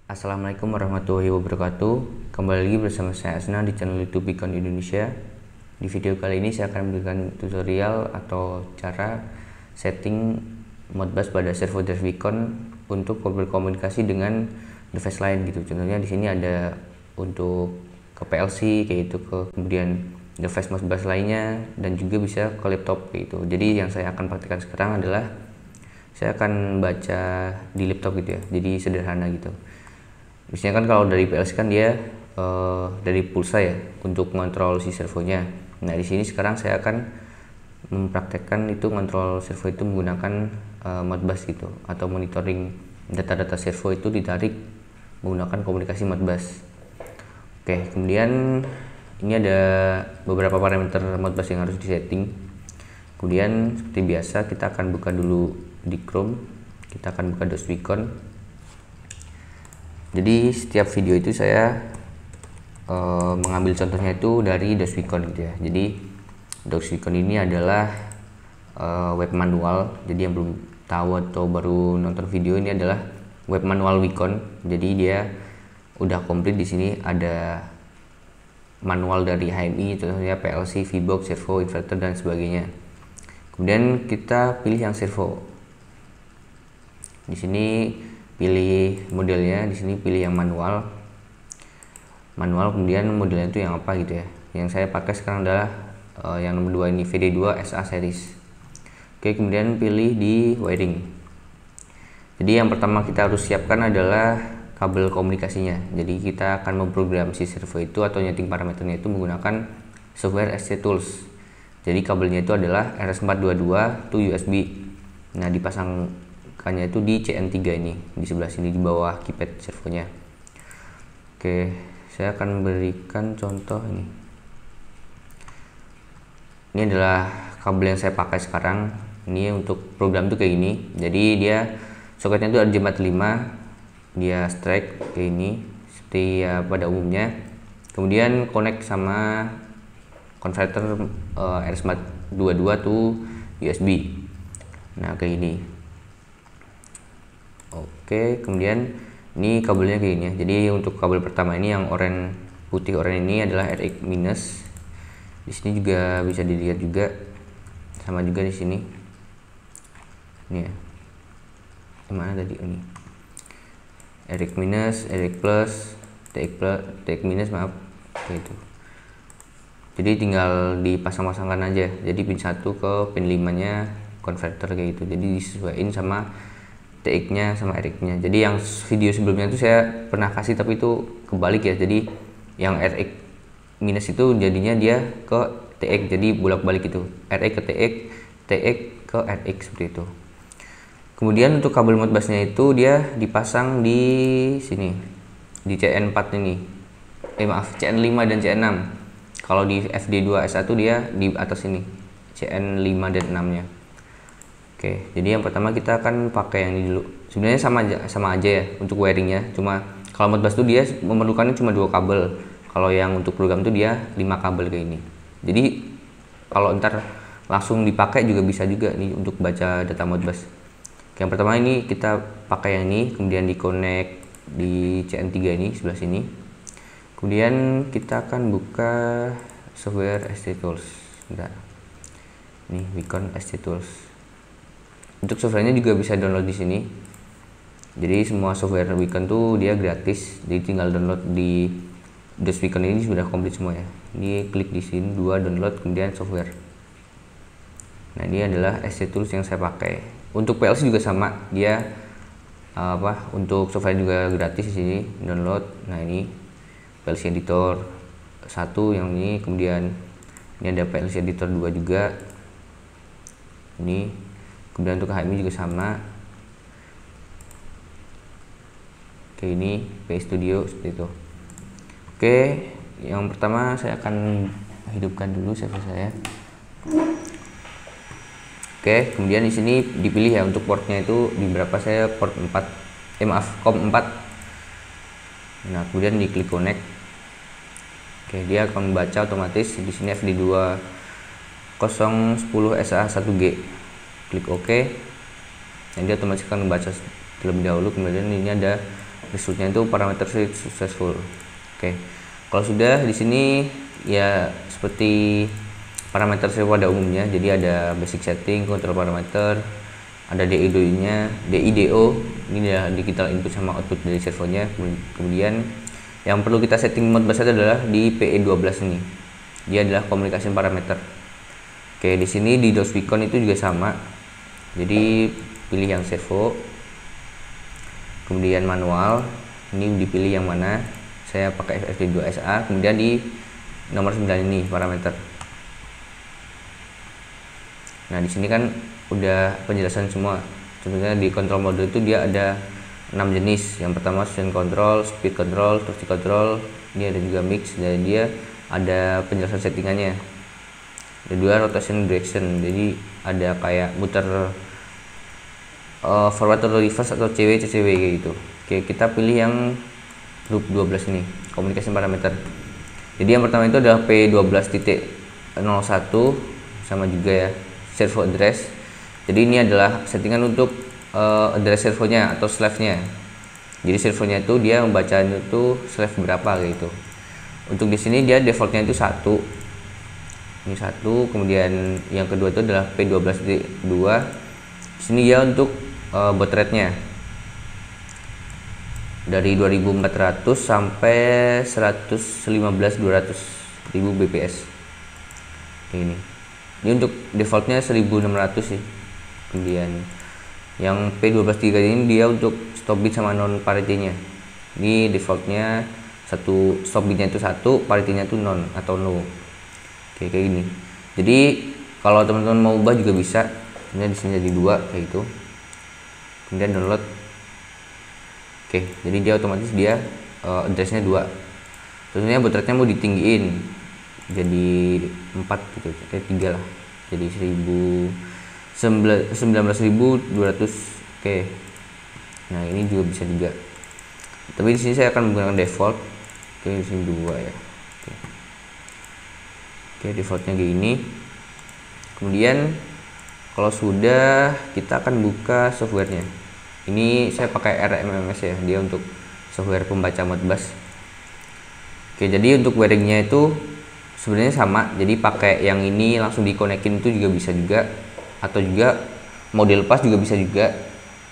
Assalamualaikum warahmatullahi wabarakatuh. Kembali lagi bersama saya Asna di channel YouTube Beacon Indonesia. Di video kali ini saya akan memberikan tutorial atau cara setting Modbus pada servo drive Beacon untuk berkomunikasi dengan device lain gitu. Contohnya di sini ada untuk ke PLC kayak gitu, kemudian device Modbus lainnya, dan juga bisa ke laptop kayak gitu. Jadi yang saya akan praktikkan sekarang adalah saya akan baca di laptop gitu ya. Jadi sederhana gitu. Biasanya kan kalau dari PLC kan dia dari pulsa ya untuk mengontrol si servonya. Nah di sini sekarang saya akan mempraktekkan itu mengontrol servo itu menggunakan Modbus gitu, atau monitoring data-data servo itu ditarik menggunakan komunikasi Modbus. Oke, kemudian ini ada beberapa parameter Modbus yang harus disetting. Kemudian seperti biasa kita akan buka dulu di Chrome, kita akan buka DOS Beacon. Jadi setiap video itu saya mengambil contohnya itu dari DOS Beacon gitu ya. Jadi DOS Beacon ini adalah web manual. Jadi yang belum tahu atau baru nonton video, ini adalah web manual Beacon. Jadi dia udah komplit. Di sini ada manual dari HMI, contohnya PLC, VBox, servo, inverter dan sebagainya. Kemudian kita pilih yang servo. Di sini pilih modelnya, di sini pilih yang manual, kemudian modelnya itu yang apa gitu ya. Yang saya pakai sekarang adalah yang nomor 2 ini, VD2 SA series. Oke, kemudian pilih di wiring. Jadi yang pertama kita harus siapkan adalah kabel komunikasinya. Jadi kita akan memprogram si servo itu atau nyeting parameternya itu menggunakan software SC Tools. Jadi kabelnya itu adalah RS422 to USB. Nah dipasangkannya itu di CN3 ini, di sebelah sini di bawah keypad servonya. Oke, saya akan berikan contoh ini. Ini adalah kabel yang saya pakai sekarang. Ini untuk program tuh kayak gini. Jadi dia soketnya itu ada J45, dia strike kayak ini seperti ya pada umumnya. Kemudian connect sama converter RS422 to USB. Nah kayak ini. Oke, kemudian ini kabelnya kayak gini ya. Jadi untuk kabel pertama ini yang oranye, putih oranye ini adalah RX minus. Di sini juga bisa dilihat juga, sama juga di sini. Ini ya. Gimana tadi ini? RX minus, RX plus, TX minus, maaf, kayak itu. Jadi tinggal dipasang-pasangkan aja. Jadi pin 1 ke pin 5 nya converter kayak gitu. Jadi disesuaikan sama TX nya sama RX nya. Jadi yang video sebelumnya itu saya pernah kasih tapi itu kebalik ya. Jadi yang RX minus itu jadinya dia ke TX, jadi bolak-balik itu, RX ke TX, TX ke RX seperti itu. Kemudian untuk kabel Modbusnya itu dia dipasang di sini, di CN4 ini. CN5 dan CN6. Kalau di FD2S1 dia di atas ini, CN5 dan 6-nya. Oke, jadi yang pertama kita akan pakai yang ini dulu. Sebenarnya sama aja ya untuk wiringnya. Cuma kalau Modbus itu dia memerlukan cuma 2 kabel. Kalau yang untuk program itu dia 5 kabel kayak ini. Jadi kalau ntar langsung dipakai juga bisa juga nih untuk baca data Modbus. Yang pertama ini kita pakai yang ini, kemudian di connect di CN3 ini sebelah sini. Kemudian kita akan buka software SC Tools. Bentar. Nih Beacon SC Tools. Untuk softwarenya juga bisa download di sini. Jadi semua software Beacon tuh dia gratis. Jadi tinggal download di DOS Beacon ini sudah komplit semua ya. Ini klik di sini 2 download, kemudian software. Nah ini adalah SC Tools yang saya pakai. Untuk PLC juga sama, dia untuk software juga gratis di sini download. Nah ini PLC Editor 1 yang ini, kemudian ini ada PLC Editor 2 juga. Ini kemudian untuk HMI juga sama. Oke, ini PI Studio seperti itu. Oke, yang pertama saya akan hidupkan dulu server saya. Oke, kemudian di sini dipilih ya untuk portnya itu di berapa, saya port 4, COM 4. Nah, kemudian diklik connect. Oke, dia akan membaca otomatis di sini FD2 010 SA1G. Klik OK. Dan dia otomatis akan membaca terlebih dahulu. Kemudian ini ada resultnya itu parameter successful. Oke. Kalau sudah di sini ya seperti parameter servo pada umumnya. Jadi ada basic setting, control parameter, ada DIDO, ini adalah digital input sama output dari servonya. Kemudian yang perlu kita setting Modbus adalah di PE12 ini. Dia adalah communication parameter. Oke, di sini di DOSBeacon itu juga sama. Jadi pilih yang servo. Kemudian manual, ini dipilih yang mana. Saya pakai FFD2SA, kemudian di nomor 9 ini parameter. Nah, di sini kan udah penjelasan semua. Contohnya di control mode itu dia ada 6 jenis. Yang pertama session control, speed control, torsi control, ini ada juga mix, dan dia ada penjelasan settingannya. Kedua rotation direction, jadi ada kayak muter forward atau reverse atau CW CCW kayak gitu. Oke, kita pilih yang group 12 ini, communication parameter. Jadi yang pertama itu adalah P12.01 sama juga ya servo address. Jadi ini adalah settingan untuk address servonya atau slave-nya. Jadi servonya itu dia membacanya itu slave berapa gitu. Untuk di sini dia defaultnya itu 1. Ini 1, kemudian yang kedua itu adalah P12.2. Di sini ya untuk baud rate-nya dari 2400 sampai 115-200 ribu bps. Ini untuk defaultnya 1600 sih. Kemudian yang P12.3 ini dia untuk stop bit sama non parity-nya. Ini defaultnya satu, stop bitnya itu 1, parity-nya itu non atau no. Oke, kayak gini. Jadi kalau teman-teman mau ubah juga bisa. Ini di sini jadi 2 kayak itu. Kemudian download. Oke, jadi dia otomatis dia address-nya 2. Tentunya baud rate-nya mau ditinggiin jadi 4 gitu, kayak 3 lah. Jadi 19.200. Oke. Nah, ini juga bisa juga. Tapi di sini saya akan menggunakan default. Oke, di sini 2 ya. Oke, defaultnya gini. Kemudian kalau sudah, kita akan buka softwarenya. Ini saya pakai RMMS ya, dia untuk software pembaca Modbus. Oke, jadi untuk wiringnya itu sebenarnya sama. Jadi pakai yang ini langsung dikonekin itu juga bisa juga, atau juga mau dilepas juga bisa juga.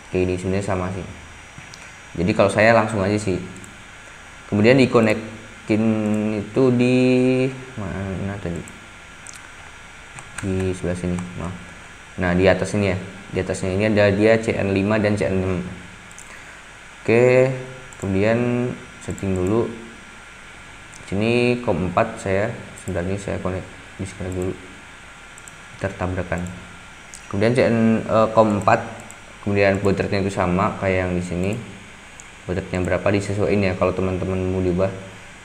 Oke, ini sebenarnya sama sih. Jadi kalau saya langsung aja sih. Kemudian dikonekin itu di mana tadi? Di sebelah sini, maaf. Nah, di atas ini ya. Di atasnya ini ada dia CN5 dan CN6. Oke, kemudian setting dulu. Sini COM 4 saya, sebentar ini saya connect disconnect dulu. Tertabrakan. Kemudian COM 4, kemudian baud rate-nya itu sama kayak yang di sini. Baud rate-nya berapa disesuaikan ya kalau teman-teman mau diubah.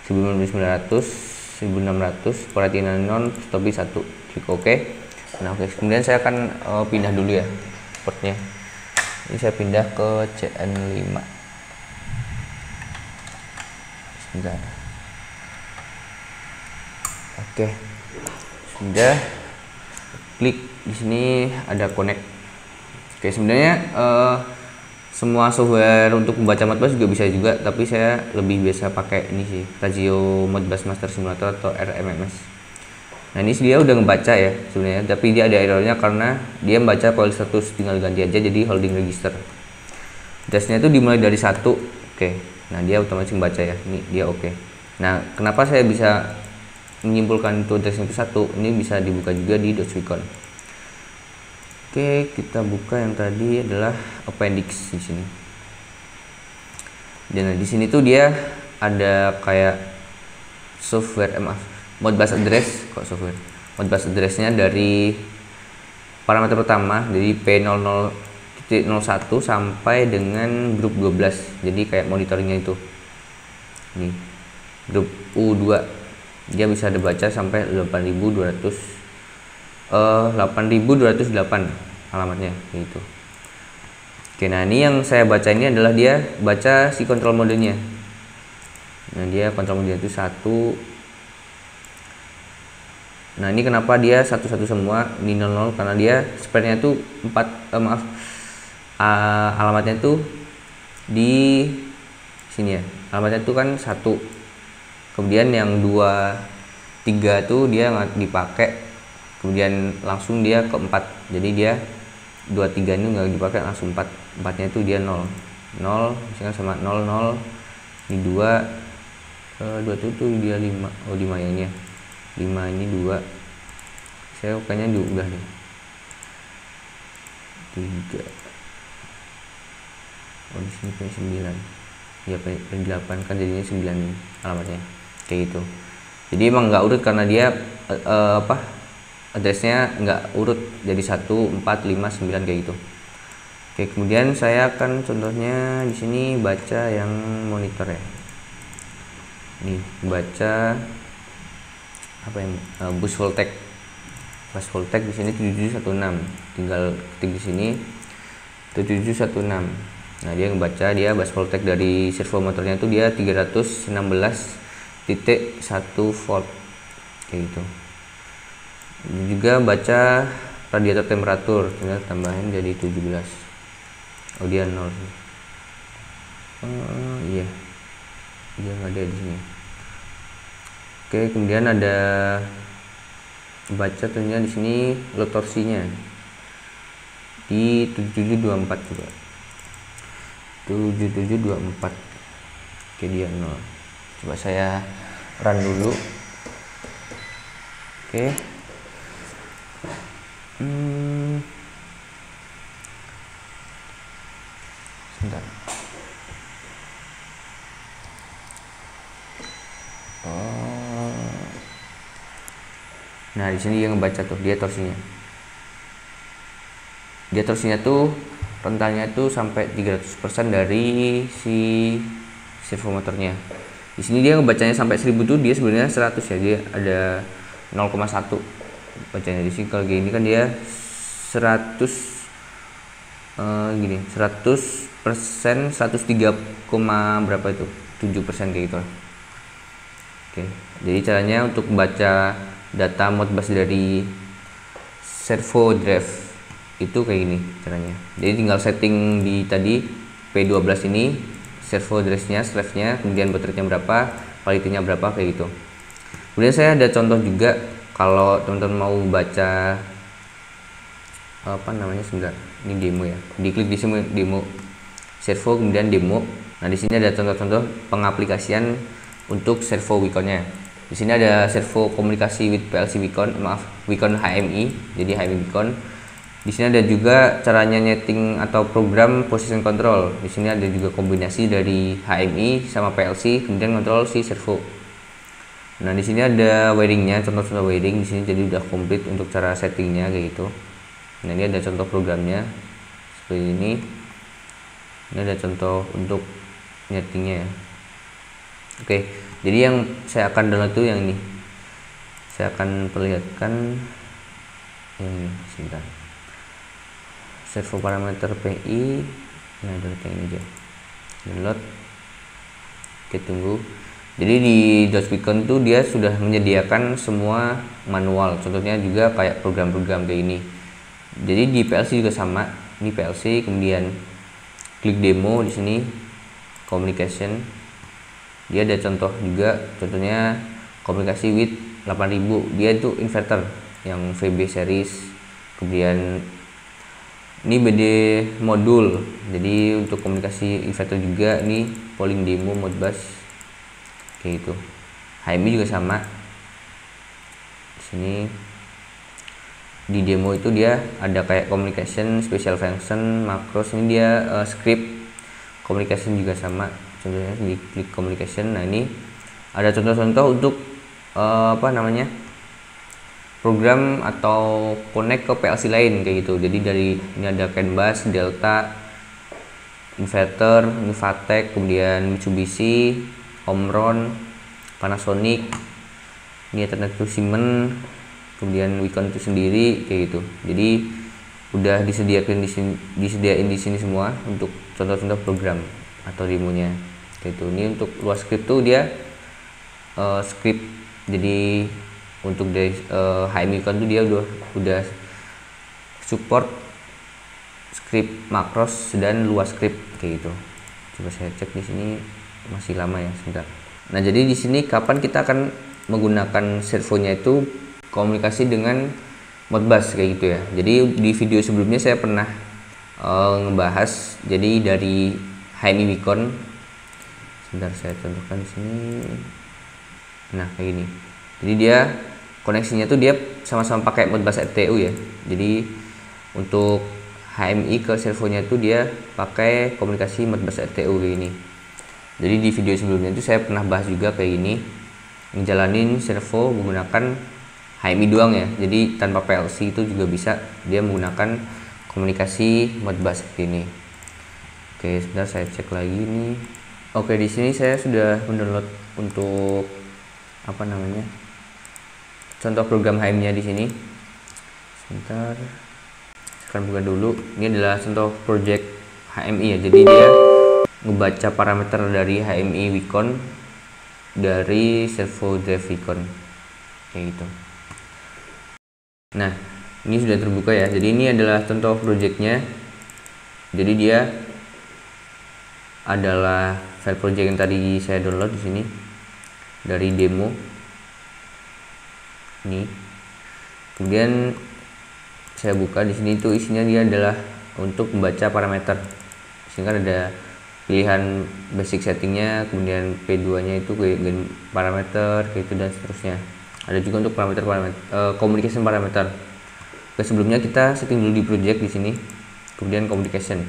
1900, 1600, parity-nya non, stop bit 1. Klik OK. Nah, oke, kemudian saya akan pindah dulu ya portnya. Ini saya pindah ke CN5. Sebentar. Oke, sudah. Klik di sini ada connect. Oke, sebenarnya semua software untuk membaca Modbus juga bisa juga, tapi saya lebih biasa pakai ini sih, Ragio Modbus Master Simulator atau RMMS. Nah, ini dia udah ngebaca ya sebenarnya, tapi dia ada errornya karena dia membaca file status, tinggal ganti aja jadi holding register. Dasnya itu dimulai dari 1. Oke. Nah, dia otomatis membaca ya. Ini dia oke. Nah, kenapa saya bisa menyimpulkan itu dasnya itu 1? Ini bisa dibuka juga di DOSBeacon. Oke, kita buka yang tadi adalah appendix di sini. Dan di sini tuh dia ada kayak software Modbus address, Modbus addressnya dari parameter pertama dari P00.01 sampai dengan grup 12. Jadi kayak monitoringnya itu. Ini grup U2. Dia bisa dibaca sampai 8.208 alamatnya gitu. Oke, nah ini yang saya baca ini adalah dia baca si kontrol modenya. Nah, dia kontrol modenya itu 1, Nah ini kenapa dia satu-satu semua, ini 00 karena dia spreadnya tuh 4 alamatnya tuh di sini ya, alamatnya tuh kan 1, kemudian yang 2 3 tuh dia nggak dipakai, kemudian langsung dia ke 4, jadi dia 2 3 ini nggak dipakai, langsung 4 nya itu dia 0 misalkan sama 00, ini 2 tuh dia 5, oh 5 ya ini ya, 5 ini 2, saya kayaknya udah deh 3, oh di sini kayak 9 ya, pen 8 kan jadinya 9 alamatnya kayak gitu. Jadi emang nggak urut karena dia addressnya nggak urut, jadi 1 4 5 9 kayak gitu. Oke, kemudian saya akan contohnya di sini baca yang monitor ya. Nih, baca apa yang bus voltage. Bus voltage di sini 7716. Tinggal ketik di sini 7716. Nah, dia ngebaca dia bus voltage dari servo motornya itu dia 316.1 volt kayak gitu. Ini juga baca radiator temperatur, tinggal tambahin jadi 17. Oh dia 0 sih. Iya, dia nggak ada di sini. Oke, kemudian ada baca tentunya di sini load torsinya di 7724 juga. 7724. Oke, dia 0. Coba saya run dulu. Oke. Sebentar. Nah, di sini dia ngebaca tuh, dia torsinya. Dia torsinya tuh rentannya tuh sampai 300% dari si servo motornya. Di sini dia ngebacanya sampai 1000 tuh dia sebenarnya 100 ya, dia ada 0,1 bacanya. Di sini kalau gini kan dia 100 gini 100%, 103, berapa itu 7% kayak gitu. Oke, jadi caranya untuk baca data modbus dari servo drive itu kayak gini caranya. Jadi tinggal setting di tadi P12 ini servo drive-nya, slave-nya, kemudian baterainya berapa, quality-nya berapa kayak gitu. Kemudian saya ada contoh juga kalau teman-teman mau baca apa namanya, sebentar, ini demo ya. Diklik di sini demo servo, kemudian demo. Nah, di sini ada contoh-contoh pengaplikasian untuk servo Wacom-nya. Di sini ada servo komunikasi with PLC Wacom, Wacom HMI, jadi HMI Wacom. Di sini ada juga caranya nyeting atau program position control. Di sini ada juga kombinasi dari HMI sama PLC, kemudian kontrol si servo. Nah, di sini ada wiringnya, contoh-contoh wiring di sini, jadi udah komplit untuk cara settingnya kayak gitu. Nah, ini ada contoh programnya seperti ini. Ini ada contoh untuk nyetingnya ya. Oke, jadi yang saya akan download tuh yang ini. Saya akan perlihatkan yang ini sebentar. Servo parameter PI. Nah, download yang ini aja. Download. Oke, tunggu. Jadi di Wacom tuh dia sudah menyediakan semua manual. Contohnya juga kayak program-program kayak ini. Jadi di PLC juga sama. Ini PLC, kemudian klik demo di sini communication. Dia ada contoh juga, contohnya komunikasi with 8000. Dia itu inverter yang VB series. Kemudian ini BD modul. Jadi untuk komunikasi inverter juga ini polling demo modbus kayak gitu. HMI juga sama. Di sini di demo itu dia ada kayak communication, special function, macros. Ini dia script communication juga sama. Contohnya di klik communication. Nah, ini ada contoh-contoh untuk apa namanya, program atau connect ke PLC lain kayak gitu. Jadi dari ini ada CAN bus, Delta, inverter, Nuvatec, kemudian Mitsubishi, Omron, Panasonic, ini Ethernet to Siemens, kemudian Wacom itu sendiri kayak gitu. Jadi udah disediain di sini semua untuk contoh-contoh program atau demonya kayak gitu. Ini untuk luas script tuh dia script, jadi untuk dari HMI Beacon tuh dia udah support script makros dan luas script kayak gitu. Coba saya cek di sini, masih lama ya, sebentar. Nah, jadi di sini kapan kita akan menggunakan servonya itu komunikasi dengan Modbus kayak gitu ya. Jadi di video sebelumnya saya pernah ngebahas jadi dari HMI Beacon. Sebentar saya contohkan di sini. Nah, kayak gini. Jadi dia koneksinya tuh dia sama-sama pakai Modbus RTU ya. Jadi untuk HMI ke servonya itu dia pakai komunikasi Modbus RTU kayak gini. Jadi di video sebelumnya itu saya pernah bahas juga kayak gini, ngejalanin servo menggunakan HMI doang ya. Jadi tanpa PLC itu juga bisa dia menggunakan komunikasi Modbus seperti ini. Oke, sebentar saya cek lagi nih. Oke, di sini saya sudah mendownload untuk contoh program HMI-nya di sini. Sebentar. Akan buka dulu. Ini adalah contoh project HMI ya. Jadi dia ngebaca parameter dari HMI Beacon dari servo drive Beacon kayak gitu. Nah, ini sudah terbuka ya. Jadi ini adalah contoh projectnya. Jadi dia adalah file project yang tadi saya download di sini dari demo ini. Kemudian saya buka di sini, itu isinya dia adalah untuk membaca parameter. Sehingga ada pilihan basic settingnya, kemudian P2 nya itu kayak parameter kayak itu dan seterusnya. Ada juga untuk parameter communication parameter. Sebelumnya kita setting dulu di project di sini, kemudian communication.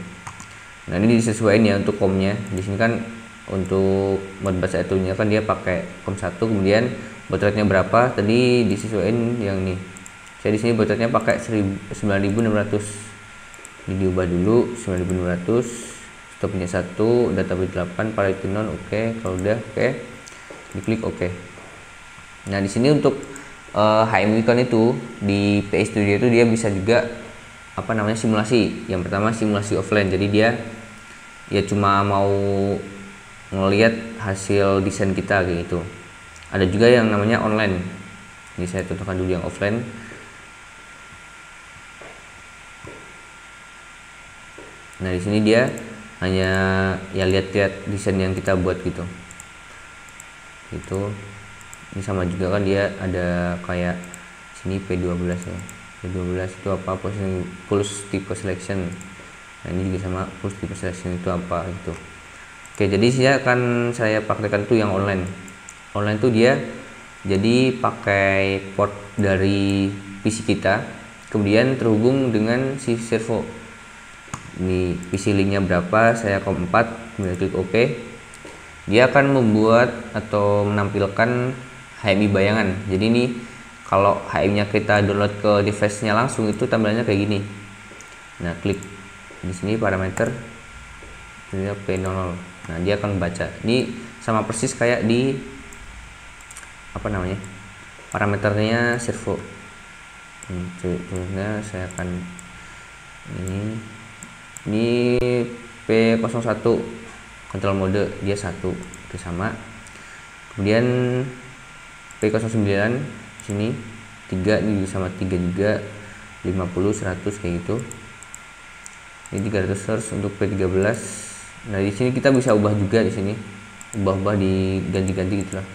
Nah, ini disesuaikan ya untuk COM-nya. Di sini kan untuk Modbus RTU-nya kan dia pakai COM 1, kemudian baud rate-nya berapa tadi disesuaikan yang ini. Saya di sini baud rate-nya pakai 9600. Ini diubah dulu 9600. Stopnya 1, data bit 8, parity non, oke. Kalau udah oke, diklik oke. Nah, di sini untuk HMI Beacon itu di PA Studio itu dia bisa juga simulasi. Yang pertama simulasi offline. Jadi dia ya cuma mau ngelihat hasil desain kita kayak gitu. Ada juga yang namanya online. Ini saya contohkan dulu yang offline. Nah, di sini dia hanya ya lihat-lihat desain yang kita buat gitu. Itu ini sama juga kan, dia ada kayak sini P12 ya. P12 itu apa? Pulse type selection. Nah, ini juga sama, pulse type selection itu apa gitu. Oke, jadi saya praktekkan tuh yang online. Online tuh dia jadi pakai port dari PC kita, kemudian terhubung dengan si servo. Ini PC linknya berapa, saya COM 4, kemudian klik OK. Dia akan membuat atau menampilkan HMI bayangan. Jadi ini kalau HMI-nya kita download ke device-nya langsung itu tampilannya kayak gini. Nah, klik di sini parameter P00. Nah, dia akan baca. Ini sama persis kayak di parameternya servo. Contohnya saya akan ini P01 control mode, dia 1, itu sama. Kemudian P09 sini 3, ini sama 3 juga, 50 100 kayak gitu. Ini 300 Hz untuk P13. Nah, di sini kita bisa ubah juga, di sini ubah-ubah, diganti-ganti gitulah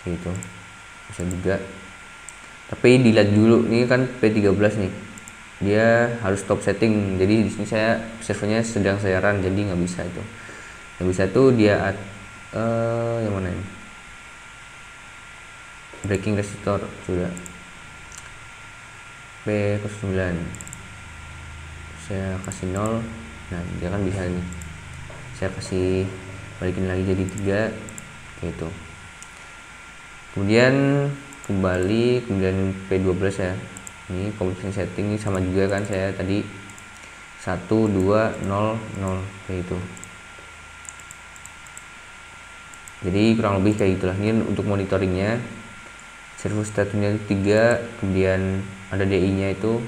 kayak gitu, bisa juga. Tapi dilihat dulu, ini kan P13 nih, dia harus stop setting. Jadi di sini servernya sedang saya run, jadi nggak bisa itu. Yang bisa tuh dia yang mana ini? Breaking restore sudah. P09 saya kasih 0. Nah, dia kan bisa nih. Saya kasih balikin lagi jadi 3 kayak itu. Kemudian kembali, kemudian P12 ya. Ini communication setting ini sama juga kan, saya tadi 1 2 0 0 kayak itu. Jadi kurang lebih kayak gitulah. Ini untuk monitoringnya. Servo statusnya 3, kemudian ada DI nya itu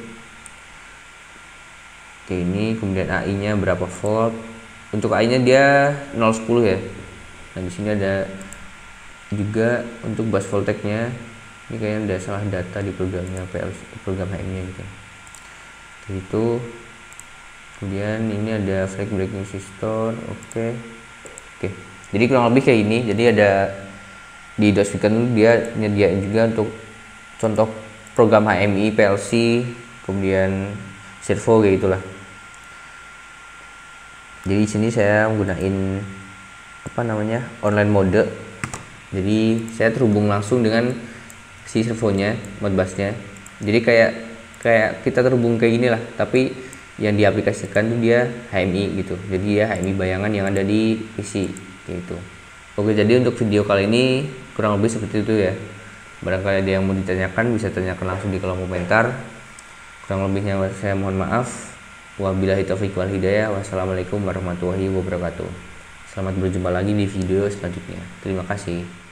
kayak ini, kemudian AI nya berapa volt. Untuk AI nya dia 010 ya. Nah, di sini ada juga untuk bus voltage-nya ini kayaknya ada salah data di programnya PLC, program HM-nya gitu. Itu kemudian ini ada flag breaking system. Oke. Jadi kurang lebih kayak ini. Jadi ada di DOS Weekend dia nyediain juga untuk contoh program HMI, PLC, kemudian servo kayak gitulah. Jadi di sini saya menggunakan online mode. Jadi saya terhubung langsung dengan si servonya, modbusnya. Jadi kayak kita terhubung kayak gini lah, tapi yang diaplikasikan tuh dia HMI gitu. Jadi ya HMI bayangan yang ada di PC gitu. Oke, jadi untuk video kali ini kurang lebih seperti itu ya. Barangkali ada yang mau ditanyakan bisa tanyakan langsung di kolom komentar. Kurang lebihnya saya mohon maaf. Wabillahi taufiq wal hidayah. Wassalamualaikum warahmatullahi wabarakatuh. Selamat berjumpa lagi di video selanjutnya. Terima kasih.